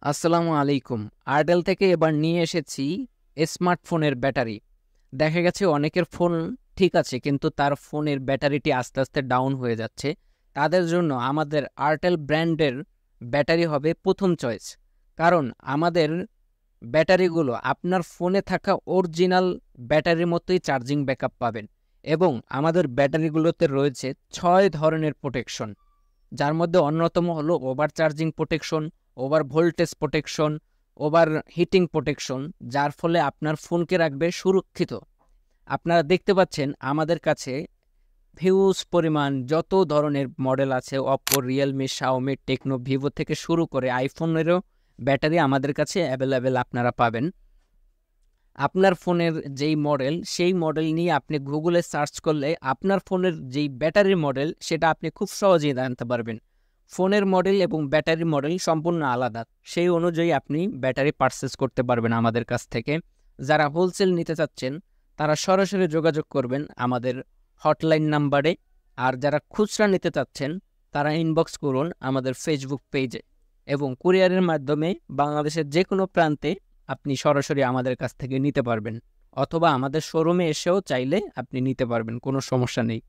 আসসালামু আলাইকুম। আরডেল থেকে এবার নিয়ে এসেছি স্মার্টফোনের ব্যাটারি। দেখা গেছে অনেকের ফোন ঠিক আছে, কিন্তু তার ফোনের ব্যাটারিটি আস্তে আস্তে ডাউন হয়ে যাচ্ছে। তাদের জন্য আমাদের আরটেল ব্র্যান্ডের ব্যাটারি হবে প্রথম চয়েস। কারণ আমাদের ব্যাটারিগুলো আপনার ফোনে থাকা অরিজিনাল ব্যাটারির মতোই চার্জিং ব্যাকআপ পাবেন, এবং আমাদের ব্যাটারিগুলোতে রয়েছে 6 ধরনের প্রোটেকশন, যার মধ্যে অন্যতম হলো overcharging protection, overvoltage protection, overheating protection, যার ফলে আপনার ফোনকে রাখবে সুরক্ষিত। আপনারা দেখতে পাচ্ছেন আমাদের কাছে হিউজ পরিমাণ যত ধরনের মডেল আছে, Oppo, Realme, Xiaomi, Tecno, Vivo থেকে শুরু করে আইফোনেরও ব্যাটারি আমাদের কাছে অ্যাভেলেবেল আপনারা পাবেন। আপনার ফোনের যেই মডেল, সেই মডেল নিয়ে আপনি গুগলে সার্চ করলে আপনার ফোনের যেই ব্যাটারির মডেল সেটা আপনি খুব সহজেই জানতে পারবেন। ফোনের মডেল এবং ব্যাটারি মডেল সম্পূর্ণ আলাদা, সেই অনুযায়ী আপনি ব্যাটারি পারচেস করতে পারবেন আমাদের কাছ থেকে। যারা হোলসেল নিতে চাচ্ছেন তারা সরাসরি যোগাযোগ করবেন আমাদের হটলাইন নাম্বারে, আর যারা খুচরা নিতে চাচ্ছেন তারা ইনবক্স করুন আমাদের ফেসবুক পেজে, এবং কুরিয়ারের মাধ্যমে বাংলাদেশের যে কোনো প্রান্তে আপনি সরাসরি আমাদের কাছ থেকে নিতে পারবেন, অথবা আমাদের শোরুমে এসেও চাইলে আপনি নিতে পারবেন, কোনো সমস্যা নেই।